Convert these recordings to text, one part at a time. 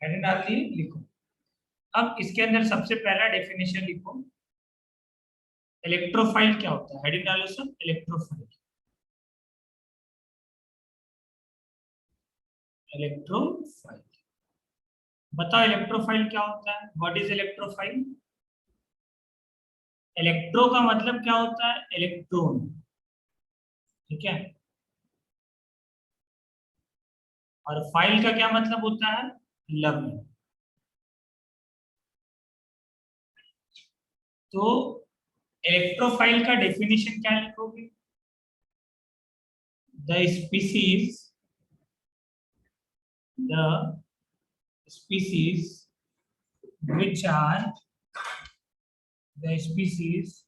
Heading डाल दिए, लिखो। अब इसके अंदर सबसे पहला डेफिनेशन लिखो, इलेक्ट्रोफाइल क्या होता है। हेडिंग डालो सब, इलेक्ट्रोफाइल। इलेक्ट्रोफाइल, बताओ इलेक्ट्रोफाइल क्या होता है। What is electrophile. इलेक्ट्रो का मतलब क्या होता है, इलेक्ट्रॉन, ठीक है। और फाइल का क्या मतलब होता है, लव। तो इलेक्ट्रोफाइल का डेफिनेशन क्या लिखोगे, the species, the species which are the species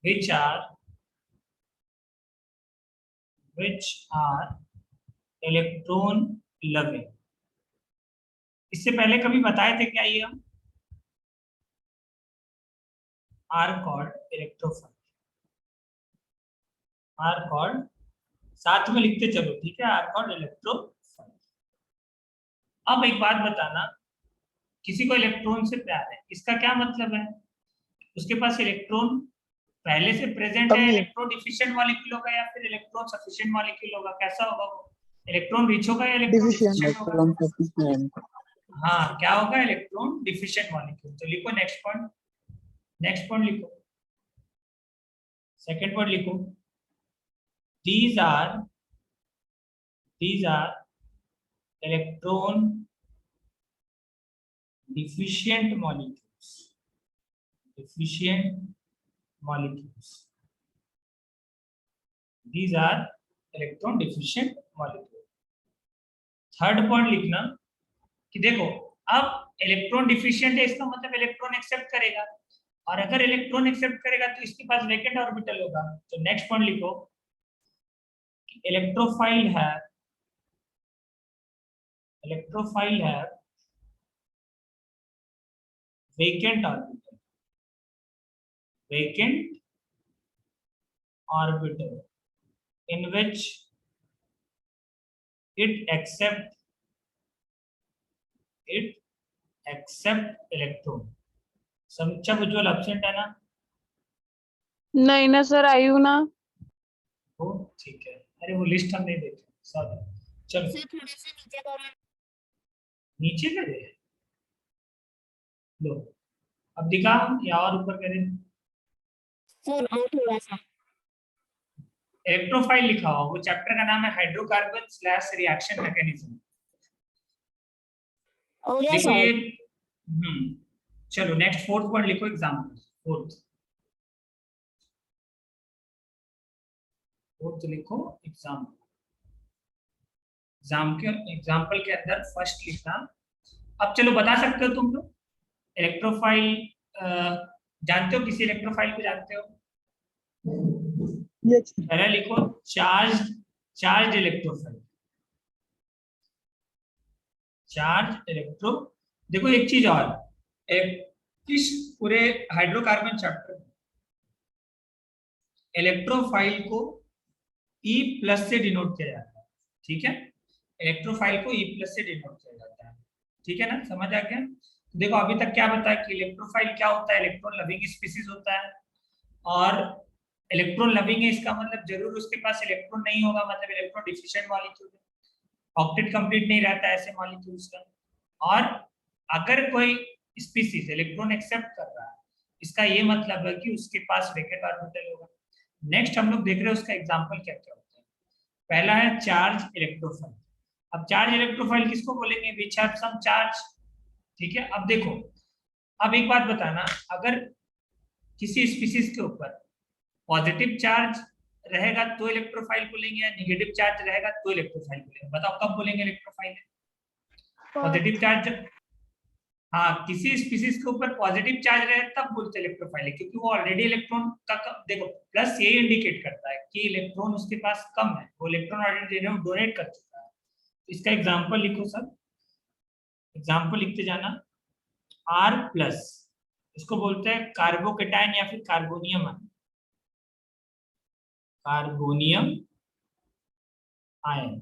which are electron loving। इससे पहले कभी बताए थे क्या ये हम, are called electrophile, are called, साथ में लिखते चलो, ठीक है, आर कॉल्ड इलेक्ट्रोफाइल। अब एक बात बताना, किसी को इलेक्ट्रॉन से प्यार है, इसका क्या मतलब है, उसके पास इलेक्ट्रॉन पहले से प्रेजेंट है, इलेक्ट्रॉन डिफिशिएंट मॉलिक्यूल होगा या फिर इलेक्ट्रॉन सफिशिएंट मॉलिक्यूल होगा, कैसा होगा वो, इलेक्ट्रॉन रिच होगा या इलेक्ट्रॉन डिफिशिएंट होगा। हाँ, क्या होगा, इलेक्ट्रॉन डिफिशिएंट मॉलिक्यूल। तो लिखो नेक्स्ट पॉइंट, नेक्स्ट पॉइंट लिखो, सेकंड पॉइंट लिखो, these are electron deficient molecules, these are electron deficient molecules। Third point लिखना कि देखो, अब इलेक्ट्रॉन डिफिशिएंट है, इसका मतलब इलेक्ट्रॉन एक्सेप्ट करेगा, और अगर इलेक्ट्रॉन एक्सेप्ट करेगा तो इसके पास वैकेंट ऑर्बिटल होगा। तो नेक्स्ट पॉइंट लिखो, इलेक्ट्रोफाइल है vacant orbital in which it accept electron। समीक्षा उज्ज्वल एब्सेंट है ना? नहीं ना सर, आई हूँ ना। हो, ठीक है। अरे वो लिस्ट हम नहीं देखे, सॉरी। चलो थोड़ा सा नीचे करो। नीचे करे, लो अब दिखा, या और ऊपर करें। सर और थोड़ा सा इलेक्ट्रोफाइल लिखा हुआ, वो चैप्टर का नाम है हाइड्रोकार्बन स्लैश रिएक्शन मैकेनिज्म। हो गया देखो सर। ये चलो नेक्स्ट फोर्थ पॉइंट लिखो, एग्जाम्पल। फोर्थ लिखो एग्जाम्पल के अंदर फर्स्ट लिखना। अब चलो बता सकते हो तुम लोग इलेक्ट्रोफाइल, जानते हो, किसी इलेक्ट्रोफाइल को जानते हो? पहले लिखो चार्ज इलेक्ट्रोफाइल, चार्ज इलेक्ट्रो। देखो एक चीज और, इस पूरे हाइड्रोकार्बन चैप्टर में इलेक्ट्रोफाइल को E+ से डिनोट किया जाता है, ठीक है। इलेक्ट्रोफाइल को E+ से डिनोट किया जाता है, ठीक है ना, समझ आ गया। देखो अभी तक क्या बताया कि इलेक्ट्रोफाइल क्या होता है, इलेक्ट्रॉन लविंग स्पीसीज होता है। और इलेक्ट्रॉन लविंग है, इसका मतलब जरूर उसके पास इलेक्ट्रॉन नहीं होगा, मतलब इलेक्ट्रॉन डिफिशिएंट मॉलिक्यूल है, ऑक्टेट कंप्लीट नहीं रहता है ऐसे मॉलिक्यूल्स का। और अगर कोई स्पीसीज इलेक्ट्रॉन एक्सेप्ट कर रहा है, इसका ये मतलब है कि उसके पास वैकेंट ऑर्बिटल होगा। नेक्स्ट हम लोग देख रहे हैं उसका एग्जांपल क्या क्या होता है। पहला है चार्ज इलेक्ट्रोफाइल। अब चार्ज इलेक्ट्रोफाइल किसको बोलेंगे, विच हैव सम चार्ज, ठीक है। अब देखो, अब एक बात बताना, अगर किसी स्पीसीज के ऊपर पॉजिटिव चार्ज रहेगा तो इलेक्ट्रोफाइल बोलेंगे, या नेगेटिव चार्ज रहेगा तो इलेक्ट्रोफाइल बोलेंगे, बताओ कब बोलेंगे इलेक्ट्रोफाइल? पॉजिटिव चार्ज, हाँ, किसी स्पीसीज के ऊपर पॉजिटिव चार्ज रहे तब बोलते इलेक्ट्रोफाइल है, क्योंकि वो ऑलरेडी इलेक्ट्रॉन का देखो प्लस ये इंडिकेट करता है कि इलेक्ट्रॉन उसके पास कम है, वो इलेक्ट्रॉन ऑलरेडी डोनेट कर चुका है। इसका एग्जांपल लिखो सब, एग्जांपल लिखते जाना। R+, इसको बोलते हैं कार्बोकेटायन या फिर कार्बोनियम आयन, कार्बोनियम आयन।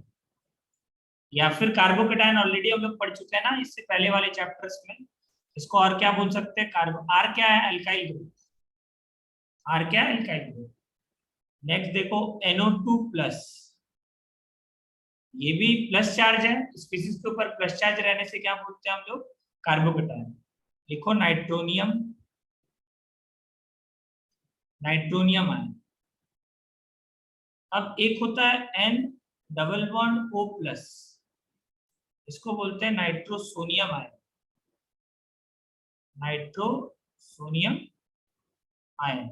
या फिर कार्बोकेटायन ऑलरेडी हम लोग पढ़ चुके हैं ना इससे पहले वाले चैप्टर्स में। इसको और क्या बोल सकते हैं, कार्बो, आर क्या है, अल्काइल ग्रुप। आर क्या है, अल्काइल ग्रुप। नेक्स्ट देखो NO2 प्लस, ये भी प्लस चार्ज है, स्पीसीज के ऊपर प्लस चार्ज रहने से क्या बोलते हैं हम लोग, कार्बोकेटायन। लिखो नाइट्रोनियम, नाइट्रोनियम आयन। अब एक होता है N double bond O plus, इसको बोलते हैं नाइट्रोसोनियम आयन, नाइट्रोसोनियम आयन।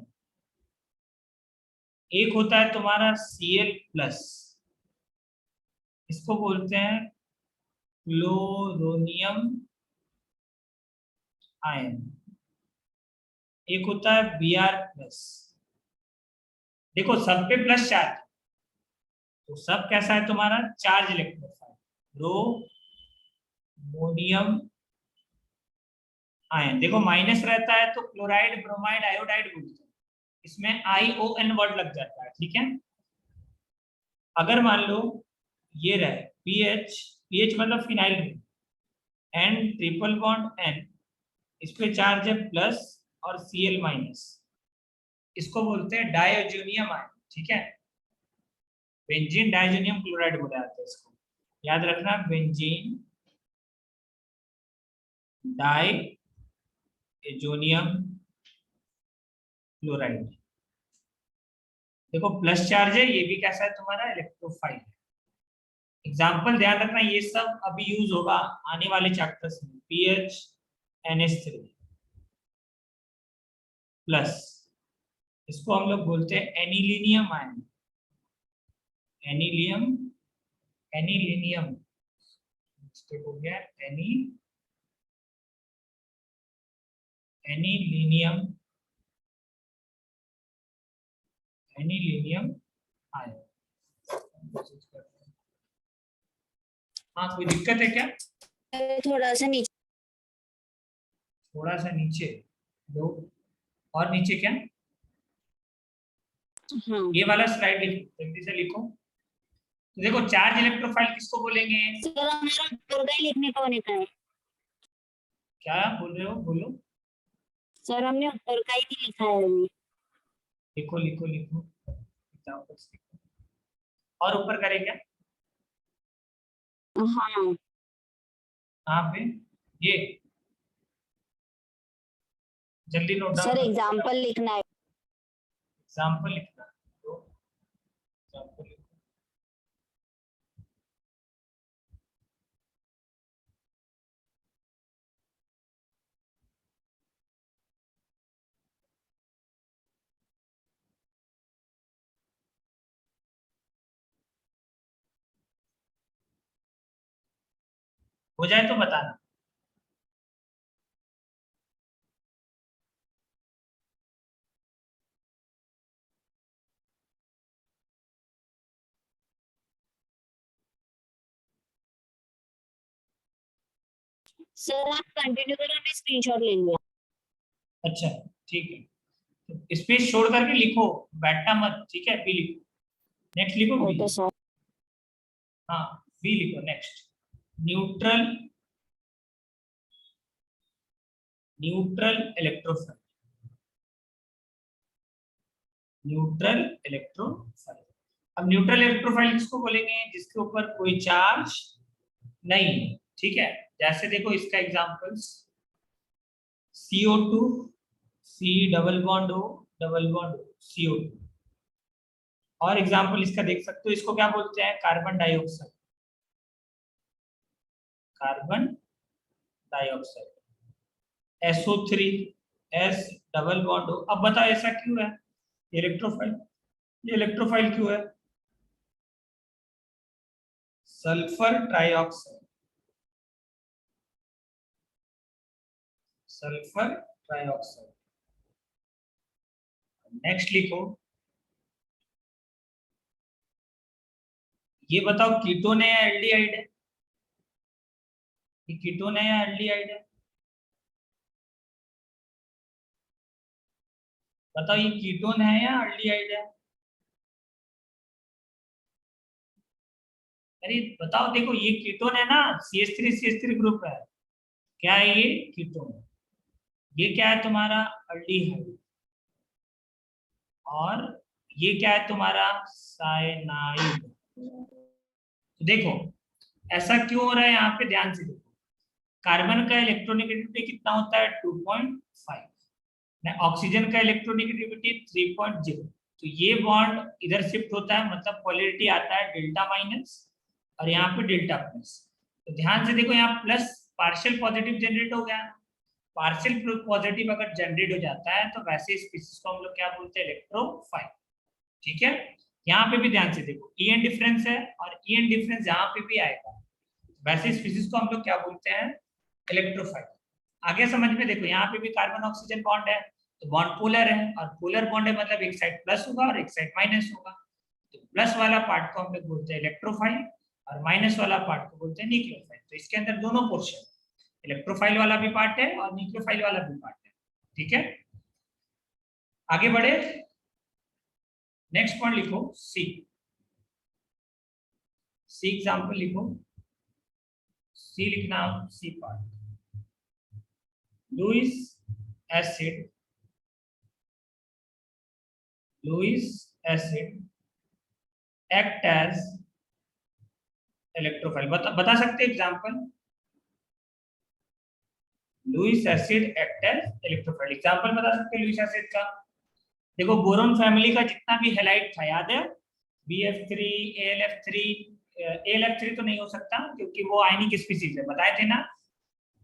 एक होता है तुम्हारा Cl प्लस, इसको बोलते हैं क्लोरोनियम आयन। एक होता है Br प्लस, देखो सब पे प्लस चार्ज, तो सब कैसा है तुम्हारा, चार्ज इलेक्ट्रोफाइल, ब्रोमोनियम आयन। देखो माइनस रहता है तो क्लोराइड, ब्रोमाइड, आयोडाइड बोलते हैं, इसमें ION वर्ड लग जाता है, ठीक है। अगर मान लो ये रहे पीएच, पीएच मतलब phenyl ring, N triple bond N, इस पे चार्ज है प्लस और Cl माइनस, इसको बोलते हैं डायजोनियम आयन, ठीक है। बेंजीन डायजोनियम क्लोराइड बोला जाता है इसको, याद रखना, बेंजीन डायजोनियम क्लोराइड। देखो प्लस चार्ज है, ये भी कैसा है तुम्हारा, इलेक्ट्रोफाइल है। एग्जाम्पल ध्यान रखना, ये सब अभी यूज होगा आने वाले चैप्टर्स में। पीएच NH3 प्लस, इसको हम लोग बोलते हैं एनिलीनियम आयन, एनिलियम, एनिलीनियम, स्टेप हो गया एनी, एनिलीनियम, एनिलीनियम आयन। हाँ कोई दिक्कत है क्या, थोड़ा सा नीचे। थोड़ा सा नीचे लो, और नीचे क्या, हाँ ये वाला स्लाइड लिखो, जल्दी से लिखो। तो देखो चार्ज इलेक्ट्रोफाइल किसको बोलेंगे, सर हमारा उत्तर का ही लिखने को होने का है। क्या बोल रहे हो, बोलो। सर हमने उत्तर का ही नहीं लिखा है अभी। लिखो लिखो लिखो, एग्जाम्पल्स लिखो। और ऊपर करें क्या, हाँ कहाँ पे, ये जल्दी नोट डाउन सर करो, एग्जाम्पल लिखना है। एग्जाम्पल लिखना, तो एग्जाम्पल लिखो। हो जाए तो बताना। सर आप कंटिन्यू करो, मैं स्क्रीनशॉट ले लूंगा। अच्छा ठीक है, तो स्पेस छोड़ करके लिखो, बैठना मत, ठीक है। बी लिखो, नेक्स्ट लिखो बी। Okay sir. हाँ बी लिखो next, neutral, neutral electrophile, neutral electrophile. अब न्यूट्रल इलेक्ट्रोफाइल किसको बोलेंगे, जिसके ऊपर कोई चार्ज नहीं है, ठीक है। जैसे देखो इसका examples, CO2, C double bond O, double bond O, CO2। और एग्जांपल इसका देख सकते हो, इसको क्या बोलते हैं, carbon dioxide, carbon dioxide. SO3, S double bond O। अब बताओ ऐसा क्यों है, इलेक्ट्रोफाइल, ये इलेक्ट्रोफाइल क्यों है, sulphur trioxide, sulphur trioxide. Next लिखो, ये बताओ कीटोन है या एल्डिहाइड है, ये कीटोन है या एल्डिहाइड है, बताओ ये कीटोन है या एल्डिहाइड है अरे बताओ, देखो ये कीटोन है ना, CH3 ग्रुप है, क्या है ये? कीटोन। ये क्या है तुम्हारा? अल्डिहाइड। और ये क्या है तुम्हारा? साइनाइड। तो देखो ऐसा क्यों हो रहा है यहाँ पे, ध्यान से देखो। कार्बन का इलेक्ट्रोनेगेटिविटी कितना होता है? 2.5। ऑक्सीजन का इलेक्ट्रोनेगेटिविटी 3.0। तो ये बॉन्ड इधर शिफ्ट होता है, मतलब पोलैरिटी आता है डेल्टा माइनस, और यहाँ पे डेल्टा प्लस। तो ध्यान से देखो, यहाँ प्लस पार्शियल पॉजिटिव जनरेट हो गया। पार्शियल पॉजिटिव अगर जनरेट हो जाता है तो वैसे स्पीसीज को हम लोग क्या बोलते हैं? इलेक्ट्रोफाइल। ठीक है, यहाँ पे भी ध्यान से देखो, EN डिफरेंस है, और EN डिफरेंस यहाँ पे भी आएगा। वैसे स्पीसीज को हम लोग क्या बोलते हैं? इलेक्ट्रोफाइल। आगे समझ में देखो, यहाँ पे भी कार्बन ऑक्सीजन बॉन्ड है, तो बॉन्ड पोलर है, और पोलर बॉन्ड है मतलब एक साइड प्लस होगा और एक साइड माइनस होगा। तो प्लस वाला पार्ट को हम लोग बोलते हैं इलेक्ट्रोफाइल, और माइनस वाला पार्ट को बोलते हैं न्यूक्लियोफाइल। तो इसके अंदर दोनों पोर्शन, इलेक्ट्रोफाइल वाला भी पार्ट है और न्यूक्लियोफाइल वाला भी पार्ट है। ठीक है, आगे बढ़े, नेक्स्ट पॉइंट लिखो, सी। सी एग्जाम्पल लिखो, सी लिखना, C part. Lewis acid, Lewis acid act as electrophile. बता सकते example? Lewis acid act as electrophile, example बता सकते हैं लुईस एसिड का? देखो बोरोन फैमिली का जितना भी हेलाइड था, याद है? BF3, AlF3। AlF3 तो नहीं हो सकता क्योंकि वो आयनिक स्पीसीज है, बताए थे ना,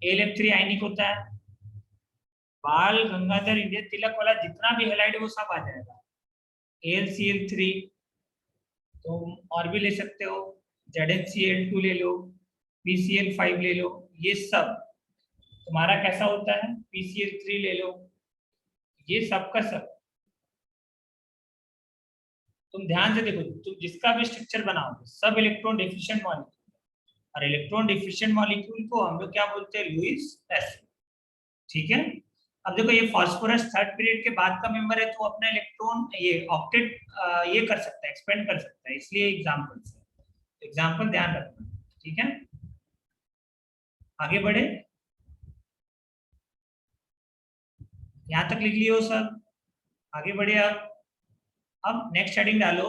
AlF3 आयनिक होता है। बाल गंगाधर इंद्र तिलक वाला जितना भी हेलाइड है वो सब आ जाएगा। AlCl3, तो और भी ले सकते हो, ZnCl2 ले लो, PCl5 ले लो, ये सब तुम्हारा कैसा होता है? PCl3 ले लो, ये सब का सब। तुम ध्यान से देखो, तुम जिसका भी स्ट्रक्चर बनाओगे सब इलेक्ट्रॉन डिफिशिएंट मॉलिक्यूल, और इलेक्ट्रॉन डिफिशिएंट मॉलिक्यूल को हम लोग क्या बोलते हैं? Lewis acid. ठीक है, अब देखो ये फास्फोरस थर्ड पीरियड के बाद का मेंबर है, तो अपना इलेक्ट्रॉन ये ऑक्टेट ये कर सकता है, एक्सपेंड कर सकता है, इसलिए एग्जांपल से, एग्जांपल ध्यान रखना। ठीक है, आगे बढ़े, यहां तक लिख लियो सब, आगे बढ़े। अब नेक्स्ट हेडिंग डालो,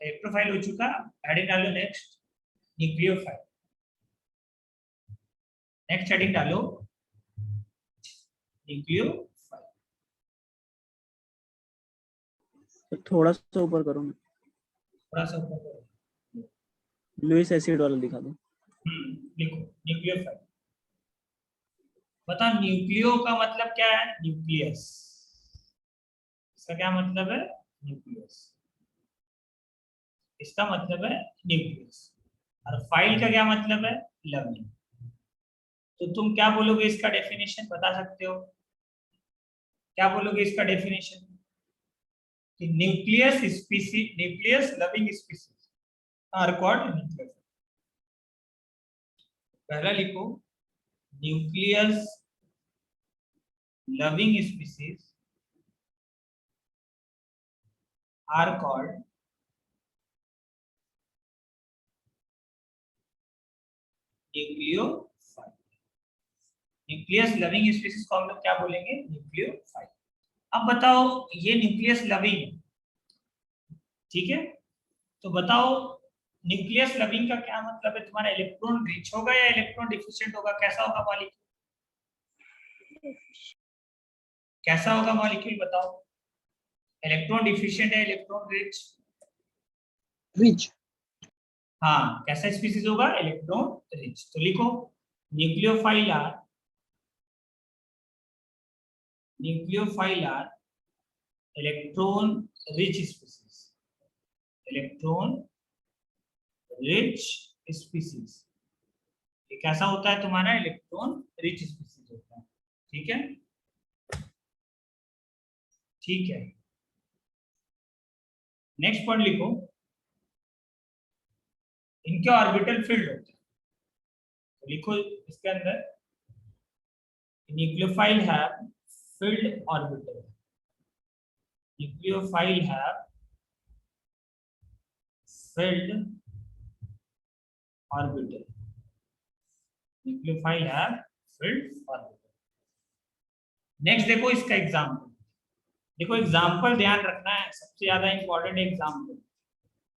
इलेक्ट्रोफाइल हो चुका, हेडिंग डालो नेक्स्ट, न्यूक्लियोफाइल। नेक्स्ट हेडिंग डालो, न्यूक्लियोफाइल। तो थोड़ा सा ऊपर करो ना, थोड़ा सा ऊपर करो, लुईस एसिड वाला दिखा दो। लिखो न्यूक्लियोफाइल। बता, न्यूक्लियो का मतलब क्या है? न्यूक्लियस। इसका क्या मतलब है? न्यूक्लियस। इसका मतलब है न्यूक्लियस। और फाइल का क्या मतलब है? लविंग। तो तुम क्या बोलोगे इसका डेफिनेशन, बता सकते हो? क्या बोलोगे इसका डेफिनेशन? कि nucleus species, nucleus loving species are called nucleophile. पहला लिखो, nucleus loving species are called nucleophile. Nucleus loving species को हम लोग क्या बोलेंगे? न्यूक्लियोफाइल। अब बताओ, ये न्यूक्लियस लविंग, ठीक है, तो बताओ न्यूक्लियस लविंग का क्या मतलब है तुम्हारा? इलेक्ट्रॉन रिच होगा या इलेक्ट्रॉन डिफिशिएंट होगा? कैसा होगा मॉलिक्यूल? कैसा होगा मॉलिक्यूल बताओ? इलेक्ट्रॉन डिफिशिएंट है, इलेक्ट्रॉन रिच? रिच। हाँ, कैसा स्पीसीज होगा? Electron rich. तो लिखो, nucleophile are, nucleophile are electron rich species, electron rich species. ये कैसा होता है तुम्हारा? इलेक्ट्रॉन रिच स्पीसीज होता है। ठीक है, ठीक है, नेक्स्ट पॉइंट लिखो, इनके ऑर्बिटल फील्ड होते हैं। तो लिखो इसके अंदर, nucleophile have filled orbital, nucleophile have filled orbital, nucleophile have filled orbital. Next देखो इसका एग्जांपल, देखो एग्जांपल ध्यान रखना है, सबसे ज्यादा इंपॉर्टेंट एग्जांपल।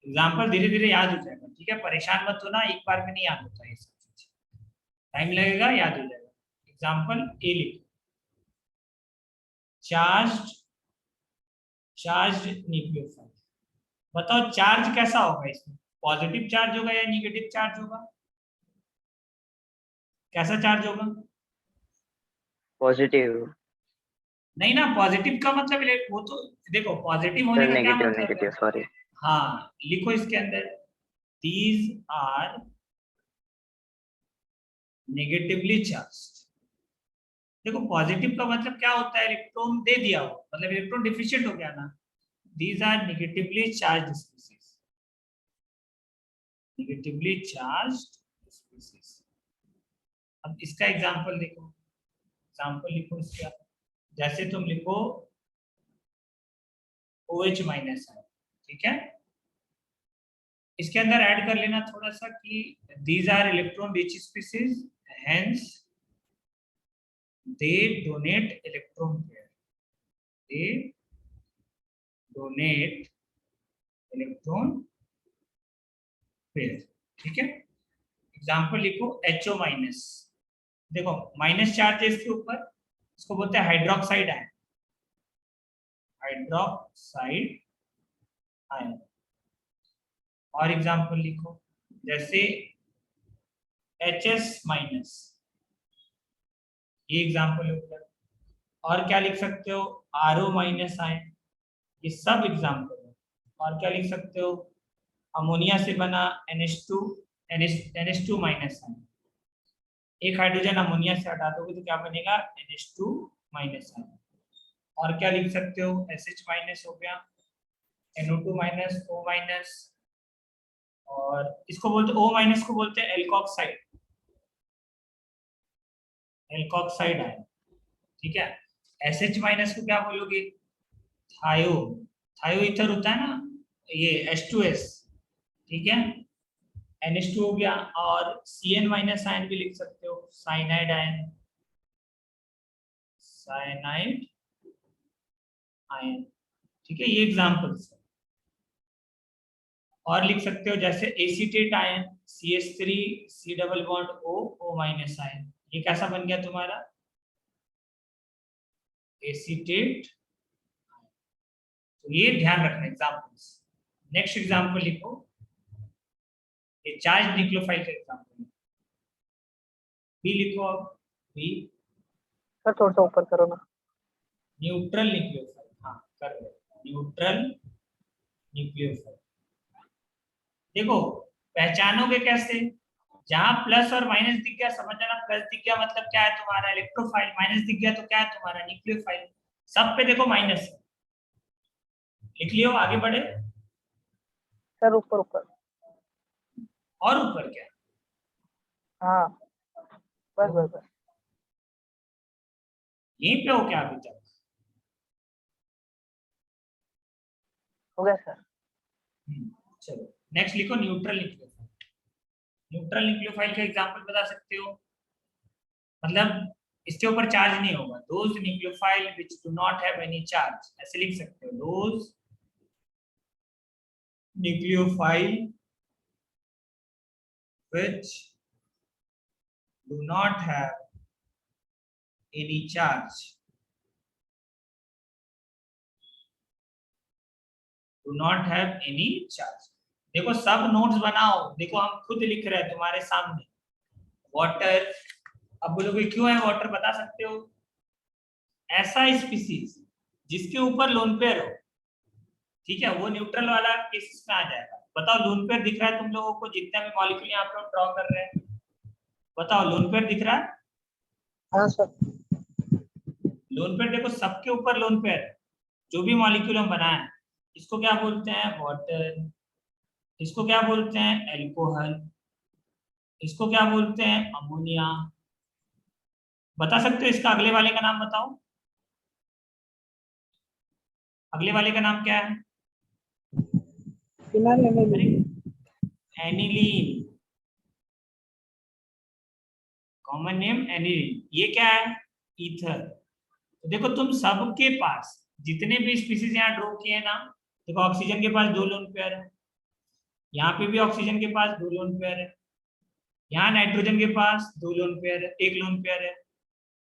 एग्जांपल धीरे धीरे याद हो जाएगा, ठीक है, परेशान मत होना, एक बार में नहीं याद होता ये सब चीज, टाइम लगेगा, याद हो जाएगा। एग्जांपल ए लिखो, चार्ज न्यूक्लियोफाइल। बताओ चार्ज कैसा होगा इसमें, पॉजिटिव चार्ज होगा या निगेटिव चार्ज होगा? कैसा चार्ज होगा? पॉजिटिव। नहीं ना, पॉजिटिव का मतलब वो तो देखो पॉजिटिव होने सर का क्या नेगेटिव मतलब नेगेटिव है? सॉरी। हाँ लिखो इसके अंदर, दीज आर नेगेटिवली चार्ज। देखो पॉजिटिव का मतलब क्या होता है, इलेक्ट्रॉन दे दिया हो, मतलब इलेक्ट्रॉन डिफिशिएंट हो गया ना। These are negatively charge species, negatively charged species. अब इसका एग्जांपल देखो, एग्जांपल लिखो इसका, जैसे तुम लिखो OH माइनस है, ठीक है, इसके अंदर ऐड कर लेना थोड़ा सा कि these are electron rich species, hence they donate electron pair, they donate electron pair, ठीक है। एग्जांपल लिखो HO माइनस, देखो माइनस चार्ज है इसके ऊपर, इसको बोलते हैं हाइड्रोक्साइड आयन, हाइड्रोक्साइड आयन। और एग्जांपल लिखो जैसे HS माइनस, ये एग्जांपल होगा। और क्या लिख सकते हो, RO माइनस आयन, ये सब एग्जांपल है। और क्या लिख सकते हो, अमोनिया से बना NH2 माइनस आयन, एक हाइड्रोजन अमोनिया से हटा दोगे तो क्या बनेगा, NH2 माइनस आयन। और क्या लिख सकते हो, SH माइनस हो गया, NO2 माइनस, O माइनस, और इसको बोलते O माइनस को बोलते हैं एल्कोक्साइड, एल्कोक्साइड आयन, ठीक है। SH माइनस को क्या बोलोगे, थायो, थायो ईथर होता है ना, ये H2S, ठीक है, NH2 हो गया। और CN माइनस आयन भी लिख सकते हो, साइनाइड आयन, साइनाइड आयन, ठीक है, ये एग्जांपल्स है। और लिख सकते हो जैसे acetate ion, CH3 C double bond O minus ion, ये कैसा बन गया तुम्हारा, एसीटेट। तो ये ध्यान रखना एग्जांपल्स। नेक्स्ट एग्जांपल लिखो, ये चार्ज न्यूक्लियोफाइल का एग्जांपल है, बी लिखो। अब बी सर थोड़ा सा ऊपर करो ना। न्यूट्रल न्यूक्लियोफाइल, हाँ कर रहे हो, न्यूट्रल न्यूक्लियोफाइल। देखो पहचानोगे कैसे, जहां प्लस और माइनस दिख गया समझ जाना, प्लस दिख गया मतलब क्या है तुम्हारा इलेक्ट्रोफाइल, माइनस दिख गया तो क्या है तुम्हारा न्यूक्लियोफाइल। सब पे देखो माइनस है, लिख लियो, आगे बढ़े। सर ऊपर ऊपर। और ऊपर क्या, हाँ बस बस बस। यहीं पे हो क्या अभी तक? हो गया सर। चलो नेक्स्ट लिखो, न्यूट्रल न्यूक्लियोफाइल। न्यूट्रल न्यूक्लियोफाइल का एग्जांपल बता सकते हो, मतलब इसके ऊपर चार्ज नहीं होगा, those nucleophile which do not have any charge, ऐसे लिख सकते हो, those nucleophile which do not have any charge, do not have any charge। देखो सब नोट्स बनाओ, देखो हम खुद लिख रहे हैं तुम्हारे सामने, वाटर। अब बोलोगे क्यों है वाटर, बता सकते हो, ऐसा स्पीसीज जिसके ऊपर लोन पेयर हो, ठीक है, वो न्यूट्रल वाला केस में आ जाएगा। बताओ लोन पेयर दिख रहा है तुम लोगों को, जितने भी मॉलिक्यूल यहाँ पे ड्रॉ कर रहे हैं, बताओ लोन पेयर दिख रहा है? हाँ सर। लोन पेयर देखो सबके ऊपर लोन पेयर है, जो भी मॉलिक्यूल हम बनाए हैं, इसको क्या बोलते हैं, वाटर, इसको क्या बोलते हैं, एल्कोहल, इसको क्या बोलते हैं, अमोनिया। बता सकते हो इसका अगले वाले का नाम बताओ, अगले वाले का नाम क्या है, phenyl aniline. Aniline, common name aniline, ये क्या है, ईथर। तो देखो तुम सबके पास जितने भी स्पीसीज यहाँ ड्रॉ किए ना, देखो ऑक्सीजन के पास 2 लोन पेयर है, यहाँ पे भी ऑक्सीजन के पास 2 लोन पेयर है, यहाँ नाइट्रोजन के पास 2 लोन पेयर है, 1 लोन पेयर है,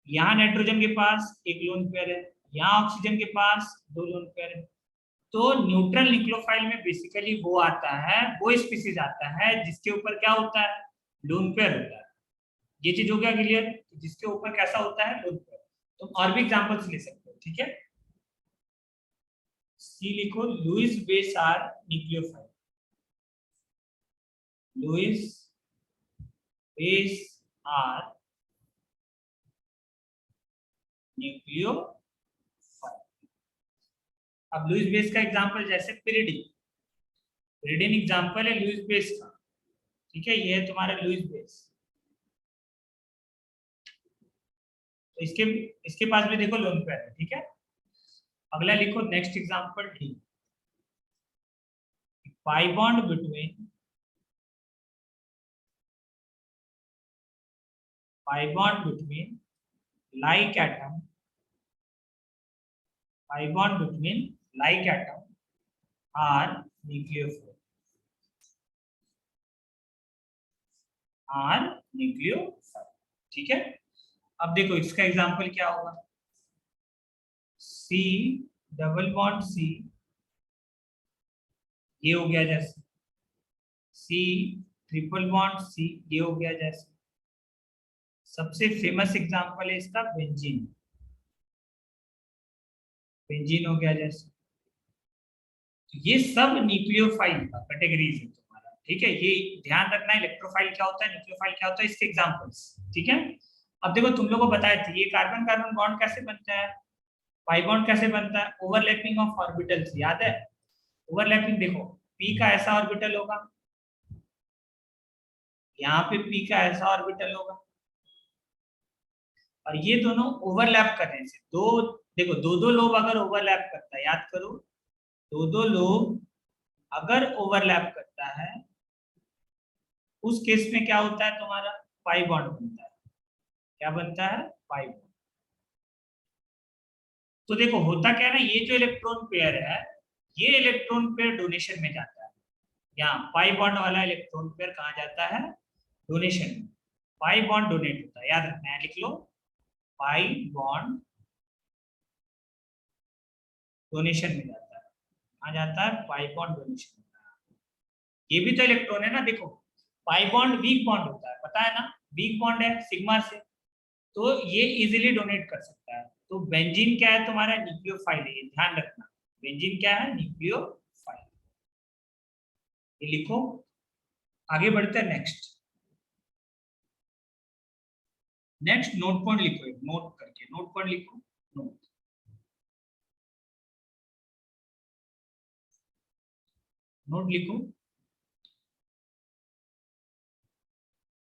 यहाँ नाइट्रोजन के पास 1 लोन पेयर है, यहाँ ऑक्सीजन के पास 2 लोन पेयर है। तो न्यूट्रल न्यूक्लियोफाइल में बेसिकली वो आता है, वो स्पीसीज आता है जिसके ऊपर क्या होता है, लोन पेयर होता है। ये चीज हो गया क्लियर, जिसके ऊपर कैसा होता है, लोन पेयर। तुम और भी एग्जांपल्स ले सकते हो, ठीक है। सी लिखो, Lewis base are nucleophile, Lewis base are nucleophile. अब लुईस बेस का एग्जांपल जैसे पिरिडिन, पिरिडिन एग्जांपल है लुईस बेस का, ठीक है। ये है तुम्हारा लुईस बेस। तो इसके पास भी देखो लोन पेयर है, ठीक है। अगला लिखो next example D, pi bond between like atom, pi bond between like atom are nucleophile, ठीक है। अब देखो इसका एग्जांपल क्या होगा, C डबल बॉन्ड C, ये हो गया जैसे, C ट्रिपल बॉन्ड C, ये हो गया जैसे। सबसे फेमस एग्जांपल है इसका बेंजीन, बेंजीन हो गया जैसे। तो ये सब न्यूक्लियोफाइल का कैटेगरीज है तुम्हारा, ठीक है। ये ध्यान रखना, इलेक्ट्रोफाइल क्या होता है, न्यूक्लियोफाइल क्या होता है, इसके एग्जांपल्स, ठीक है। अब देखो तुम लोगों को बताए थे ये कार्बन कार्बन बॉन्ड कैसे बनता है, पाई बॉन्ड कैसे बनता है, ओवरलैपिंग ऑफ ऑर्बिटल्स, याद है। ओवरलैपिंग देखो, पी का ऐसा ऑर्बिटल होगा, यहाँ पे पी का ऐसा ऑर्बिटल होगा, और ये दोनों ओवरलैप करने से देखो दो लोब अगर ओवरलैप करता है, याद करो, दो लोब अगर ओवरलैप करता है उस केस में क्या होता है, तुम्हारा पाई बॉन्ड बनता है। क्या बनता है, पाई बॉन्ड। तो देखो होता क्या है ना, ये जो इलेक्ट्रॉन पेयर है, ये इलेक्ट्रॉन पेयर डोनेशन में जाता है। यहाँ पाई बॉन्ड वाला इलेक्ट्रॉन पेयर कहाँ जाता है, डोनेशन में। पाई बॉन्ड डोनेट होता है, याद रखना है, लिख लो, पाई बॉन्ड डोनेशन में जाता है। कहाँ जाता है, पाई बॉन्ड डोनेशन में जाता है। ये भी तो इलेक्ट्रॉन है ना, देखो पाई बॉन्ड वीक बॉन्ड होता है, पता है ना, वीक बॉन्ड है सिग्मा से, तो ये इजीली डोनेट कर सकता है। तो बेंजीन क्या है, तुम्हारा न्यूक्लियोफाइल है, ये ध्यान रखना। बेंजीन क्या है, न्यूक्लियोफाइल। ये लिखो, आगे बढ़ते हैं नेक्स्ट। नेक्स्ट नोट पॉइंट लिखो, एक नोट करके नोट पॉइंट लिखो, नोट लिखो,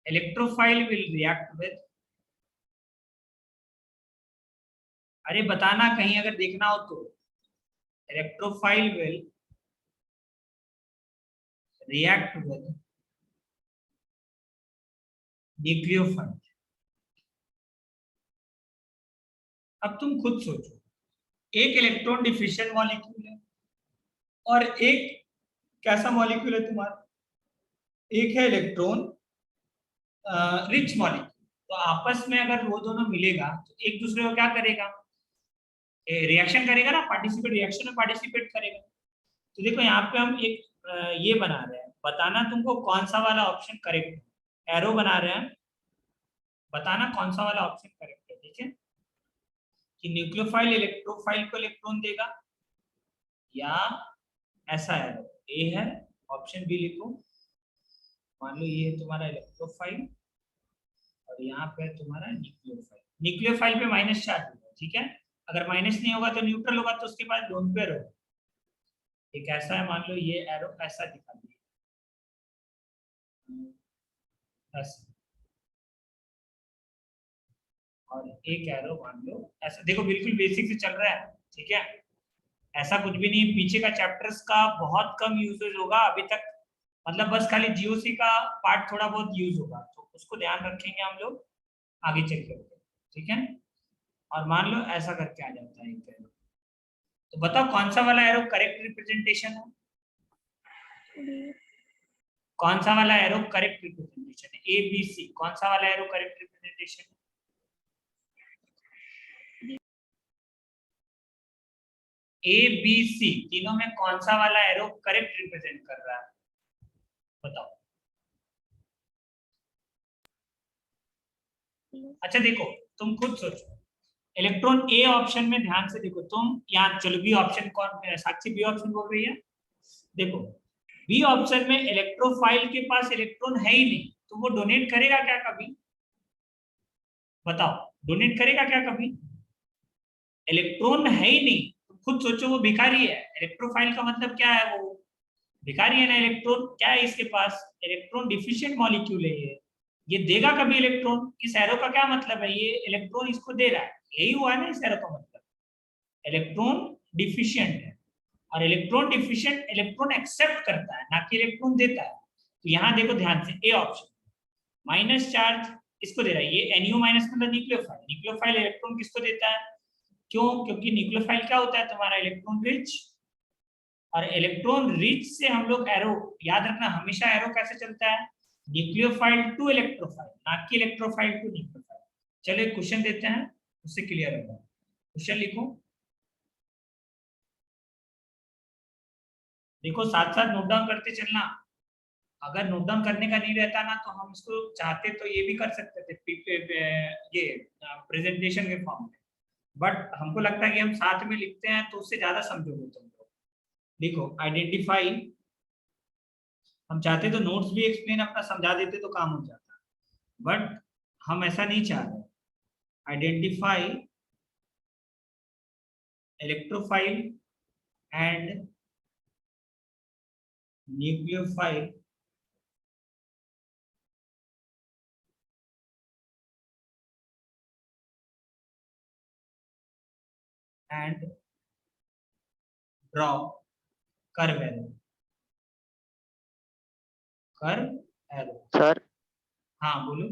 इलेक्ट्रोफाइल विल रिएक्ट विद, अरे बताना कहीं अगर देखना हो तो, electrophile will react with nucleophile. अब तुम खुद सोचो, एक इलेक्ट्रॉन डिफिशिएंट मॉलिक्यूल है और एक कैसा मॉलिक्यूल है तुम्हारा, एक है इलेक्ट्रॉन रिच मॉलिक्यूल। तो आपस में अगर वो दोनों मिलेगा तो एक दूसरे को क्या करेगा, रिएक्शन करेगा ना, पार्टिसिपेट, रिएक्शन में पार्टिसिपेट करेगा। तो देखो यहाँ पे हम एक ये बना रहे हैं, बताना तुमको कौन सा वाला ऑप्शन करेक्ट है, एरो बना रहे हैं, बताना कौन सा वाला ऑप्शन करेक्ट है, ठीक है। कि न्यूक्लियोफाइल इलेक्ट्रोफाइल को इलेक्ट्रॉन देगा या ऐसा एरो, ए है, ऑप्शन बी लिखो। मान लो ये है तुम्हारा इलेक्ट्रोफाइल और यहाँ पे तुम्हारा न्यूक्लियोफाइल। न्यूक्लियोफाइल पे माइनस चार्ज होगा, ठीक है। अगर माइनस नहीं होगा तो न्यूट्रल होगा, तो उसके पास लोन पेयर होगा। एक ऐसा है, मान लो ये एरो ऐसा दिखा दिया, ऐसा, और एक एरो मान लो ऐसा, देखो बिल्कुल बेसिक से चल रहा है, ठीक है। ऐसा कुछ भी नहीं, पीछे का चैप्टर्स का बहुत कम यूजेज होगा अभी तक, मतलब बस खाली जीओसी का पार्ट थोड़ा बहुत यूज होगा, तो उसको ध्यान रखेंगे हम लोग। आगे चल के होगा, ठीक है। और मान लो ऐसा करके आ जाता है एक एरो, तो बताओ कौन सा वाला एरो करेक्ट रिप्रेजेंटेशन है? कौन सा वाला एरो करेक्ट रिप्रेजेंटेशन है? ए बी सी, कौन सा वाला एरो करेक्ट रिप्रेजेंटेशन है? ए बी सी तीनों में कौन सा वाला एरो करेक्ट रिप्रेजेंट कर रहा है? बताओ। अच्छा देखो, तुम खुद सोचो, इलेक्ट्रॉन ए ऑप्शन में ध्यान से देखो तुम, यहाँ चलो बी ऑप्शन, कौन साक्षी बी ऑप्शन बोल रही है? देखो बी ऑप्शन में इलेक्ट्रोफाइल के पास इलेक्ट्रॉन है ही नहीं, तो वो डोनेट करेगा क्या कभी? बताओ, डोनेट करेगा क्या कभी? इलेक्ट्रॉन है ही नहीं, तो खुद सोचो वो भिखारी है। इलेक्ट्रोफाइल का मतलब क्या है? वो भिखारी है ना। इलेक्ट्रॉन क्या है इसके पास? इलेक्ट्रॉन डिफिशिएंट मॉलिक्यूल है ये देगा कभी इलेक्ट्रॉन? इस एरो का क्या मतलब है? ये इलेक्ट्रॉन इसको दे रहा है, यही हुआ है ना इस एरो का मतलब। इलेक्ट्रॉन डिफिशिएंट है, और इलेक्ट्रॉन डिफिशिएंट इलेक्ट्रॉन एक्सेप्ट करता है, ना कि इलेक्ट्रॉन देता है। तो यहाँ देखो ध्यान से, ए ऑप्शन माइनस चार्ज इसको दे रहा है, ये NU माइनस मतलब न्यूक्लियोफाइल। न्यूक्लियोफाइल इलेक्ट्रॉन किसको देता है? क्यों? क्योंकि न्यूक्लियोफाइल क्या होता है तुम्हारा? Electron rich. और इलेक्ट्रॉन रिच से हम लोग एरो, याद रखना हमेशा एरो कैसे चलता है? न्यूक्लियोफाइल टू इलेक्ट्रोफाइल, ना कि इलेक्ट्रोफाइल टू न्यूक्लियोफाइल। चलो एक क्वेश्चन देते हैं, उससे क्लियर होगा। क्वेश्चन लिखो, देखो साथ साथ नोट डाउन करते चलना। अगर नोट डाउन करने का नहीं रहता ना, तो हम इसको चाहते तो ये भी कर सकते थे, ये प्रेजेंटेशन के फॉर्म में, बट हमको लगता है कि हम साथ में लिखते हैं तो उससे ज्यादा समझोगे तुम लोग। देखो आइडेंटिफाई, हम चाहते तो नोट्स भी एक्सप्लेन अपना समझा देते तो काम हो जाता, बट हम ऐसा नहीं चाह रहे। Identify electrophile and nucleophile and draw curve arrow. Curve arrow, sir हाँ बोलो।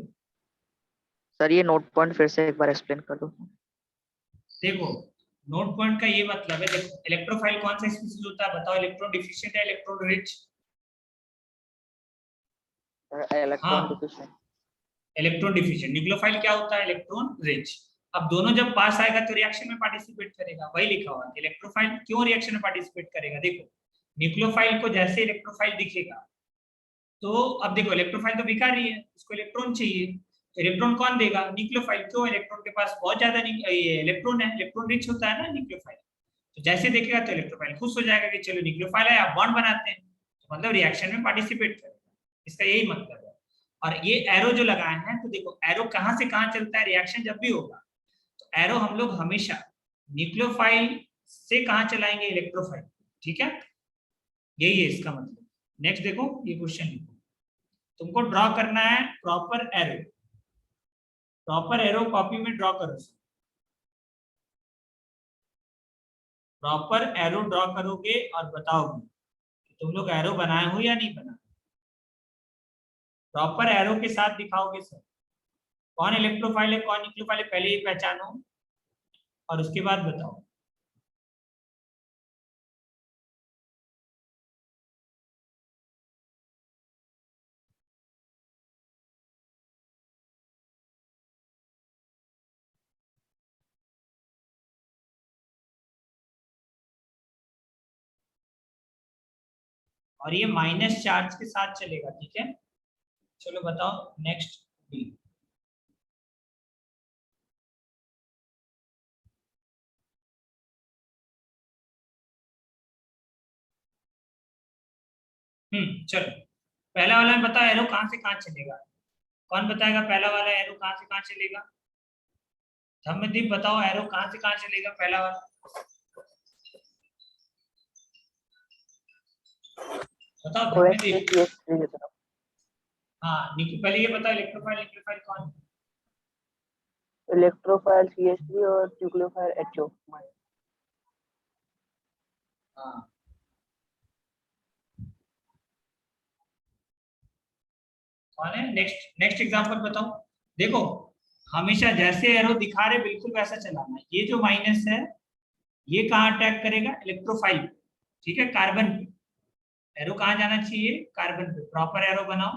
सर ये नोट पॉइंट फिर से एक बार एक्सप्लेन कर दो। देखो नोट पॉइंट का ये मतलब है, देखो इलेक्ट्रोफाइल कौन सा स्पीशीज होता है बताओ? इलेक्ट्रॉन डिफिशिएंट है इलेक्ट्रॉन रिच? हाँ, electron deficient. Electron deficient. Nucleophile क्या होता है? Electron rich. अब दोनों जब पास आएगा तो रिएक्शन में पार्टिसिपेट करेगा, वही लिखा हुआ है। इलेक्ट्रोफाइल क्यों रिएक्शन में पार्टिसिपेट करेगा? देखो न्यूक्लियोफाइल को जैसे इलेक्ट्रोफाइल दिखेगा, तो अब देखो इलेक्ट्रोफाइल तो भिखारी है, उसको इलेक्ट्रॉन चाहिए, तो इलेक्ट्रॉन कौन देगा? न्यूक्लियोफाइल। क्यों? इलेक्ट्रॉन के पास बहुत ज्यादा ये इलेक्ट्रॉन है, इलेक्ट्रॉन रिच होता है ना न्यूक्लियोफाइल। तो जैसे देखेगा तो इलेक्ट्रोफाइल खुश हो जाएगा कि चलो न्यूक्लियोफाइल है, आप बॉन्ड बनाते हैं, तो मतलब रिएक्शन में पार्टिसिपेट करेगा, इसका यही मतलब है। और ये एरो जो लगाए हैं, तो देखो एरो कहाँ से कहाँ चलता है? रिएक्शन जब भी होगा तो एरो हम लोग हमेशा न्यूक्लियोफाइल से कहाँ चलाएंगे? इलेक्ट्रोफाइल, ठीक है, यही है इसका मतलब। नेक्स्ट देखो ये क्वेश्चन लिखो, तुमको ड्रॉ करना है proper arrow. Proper arrow copy में ड्रॉ करो, प्रॉपर एरो ड्रॉ करोगे और बताओगे कि तुम लोग एरो बनाए हो या नहीं बनाए। प्रॉपर एरो के साथ दिखाओगे सर, कौन इलेक्ट्रोफाइल है कौन न्यूक्लियोफाइल है, पहले ही पहचानो और उसके बाद बताओ। और ये माइनस चार्ज के साथ चलेगा, ठीक है। चलो बताओ नेक्स्ट बी। चलो पहला वाला में बताओ एरो कहाँ से कहाँ चलेगा? कौन बताएगा पहला वाला एरो कहाँ से कहाँ चलेगा? धम्मदीप बताओ एरो कहाँ से कहाँ चलेगा पहला वाला? बताओ धम्मदीप। हाँ पहले ये बताओ इलेक्ट्रोफाइल न्यूक्लियोफाइल कौन है? इलेक्ट्रोफाइल CH3 और न्यूक्लियोफाइल HO। हाँ कौन है? नेक्स्ट नेक्स्ट एग्जांपल बताओ। देखो हमेशा जैसे एरो दिखा रहे बिल्कुल वैसा चलाना है। ये जो माइनस है ये कहाँ अटैक करेगा, इलेक्ट्रोफाइल पे, ठीक है, कार्बन पे। एरो कहाँ जाना चाहिए, कार्बन पे। प्रॉपर एरो बनाओ,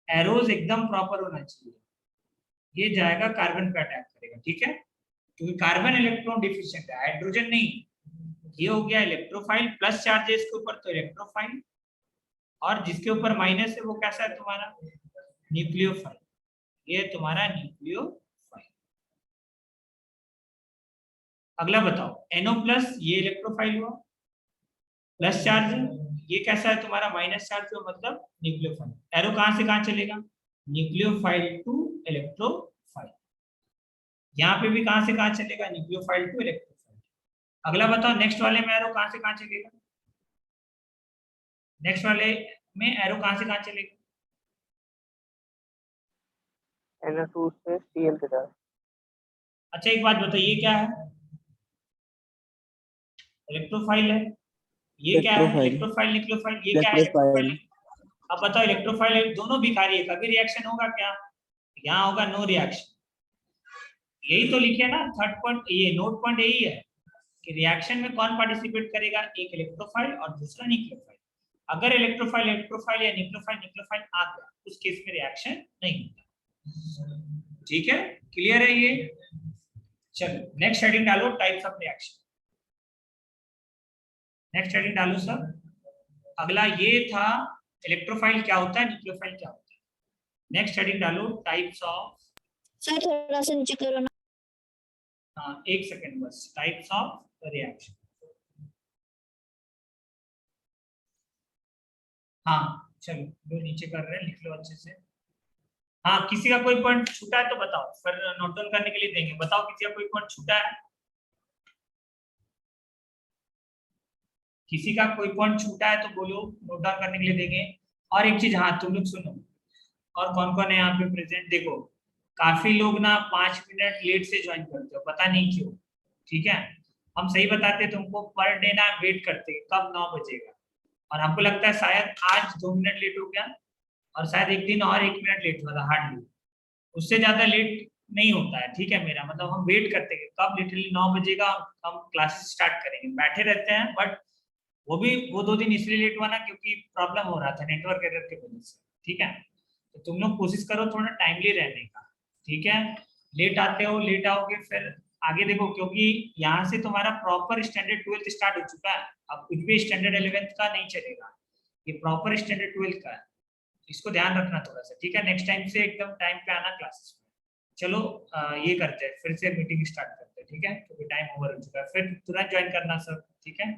एरोज एकदम प्रॉपर होना चाहिए। ये जाएगा कार्बन पे अटैक करेगा, ठीक है, क्योंकि कार्बन इलेक्ट्रॉन डिफिशिएंट है, हाइड्रोजन नहीं। ये हो गया इलेक्ट्रोफाइल, प्लस चार्ज है इसके ऊपर तो इलेक्ट्रोफाइल, और जिसके ऊपर माइनस है वो कैसा है तुम्हारा, न्यूक्लियोफाइल। ये तुम्हारा न्यूक्लियोफाइल। अगला बताओ, NO प्लस, ये इलेक्ट्रोफाइल हुआ, प्लस चार्ज है, ये कैसा है तुम्हारा, माइनस चार्ज हुआ, मतलब न्यूक्लियोफाइल। एरो कहां से कहां चलेगा, न्यूक्लियोफाइल टू इलेक्ट्रोफाइल। यहाँ पे भी कहां से कहां चलेगा, न्यूक्लियोफाइल टू इलेक्ट्रोफाइल। अगला बताओ, नेक्स्ट वाले में एरो कहां से कहां चलेगा, नेक्स्ट वाले में एरो कहां से कहां चलेगा, NO2 से Cl के तरफ। अच्छा एक बात बताओ, ये क्या है, इलेक्ट्रोफाइल है, ये क्या है, इलेक्ट्रोफाइल। इलेक्ट्रोफाइल न्यूक्लियोफाइल, ये क्या है, इलेक्ट्रोफाइल। अब बताओ इलेक्ट्रोफाइल दोनों भिखारी है, कभी रिएक्शन होगा क्या, यहाँ होगा नो रिएक्शन। यही तो लिखे ना थर्ड पॉइंट, ये नोट पॉइंट यही है कि रिएक्शन में कौन पार्टिसिपेट करेगा, एक इलेक्ट्रोफाइल और दूसरा न्यूक्लियोफाइल। अगर इलेक्ट्रोफाइल इलेक्ट्रोफाइल या न्यूक्लियोफाइल आ गया उस केस में रिएक्शन नहीं होता, ठीक है, क्लियर है ये। चलो नेक्स्ट हेडिंग डालो, types of reaction. Next heading डालो सर। अगला ये था इलेक्ट्रोफाइल क्या होता है, न्यूक्लियोफाइल क्या होता है। नेक्स्ट हेडिंग डालो, टाइप्स ऑफ, सर थोड़ा सा नीचे करो ना। हाँ एक सेकेंड बस, टाइप्स ऑफ रिएक्शन। हाँ चलो जो नीचे कर रहे हैं लिख लो अच्छे से। हाँ किसी का कोई पॉइंट छूटा है तो बताओ, फिर नोट डाउन करने के लिए देंगे। बताओ किसी का कोई पॉइंट छूटा है, किसी का कोई पॉइंट छूटा है तो बोलो, नोट डाउन करने के लिए देंगे। और एक चीज, हाँ तुम लोग सुनो, और कौन कौन है यहाँ पे प्रेजेंट, देखो काफी लोग ना 5 मिनट लेट से ज्वाइन करते हो, पता नहीं क्यों, ठीक है। हम सही बताते तुमको, पर डे ना वेट करते कब 9 बजेगा, और हमको लगता है शायद आज 2 मिनट लेट हो गया, और शायद एक दिन और 1 मिनट लेट हुआ था हार्डली, उससे ज्यादा लेट नहीं होता है, ठीक है। मेरा मतलब हम वेट करते हैं कब लिटरली 9 बजेगा हम क्लासेस स्टार्ट करेंगे, बैठे रहते हैं। बट वो 2 दिन इसलिए लेट हुआ ना क्योंकि प्रॉब्लम हो रहा था नेटवर्क एरर की वजह से, ठीक है। तो तुम लोग कोशिश करो थोड़ा टाइमली रहने का, ठीक है। लेट आते हो, लेट आओगे फिर आगे देखो, क्योंकि यहाँ से तुम्हारा प्रॉपर स्टैंडर्ड 12th स्टार्ट हो चुका है, अब कुछ भी स्टैंडर्ड 11th का नहीं चलेगा, ये प्रॉपर स्टैंडर्ड 12th का है, इसको ध्यान रखना थोड़ा सा, ठीक है। नेक्स्ट टाइम से एकदम टाइम पे आना क्लासेस में। चलो ये करते हैं, फिर से मीटिंग स्टार्ट करते हैं, ठीक है, क्योंकि टाइम ओवर हो चुका है, फिर तुरंत ज्वाइन करना सब, ठीक है।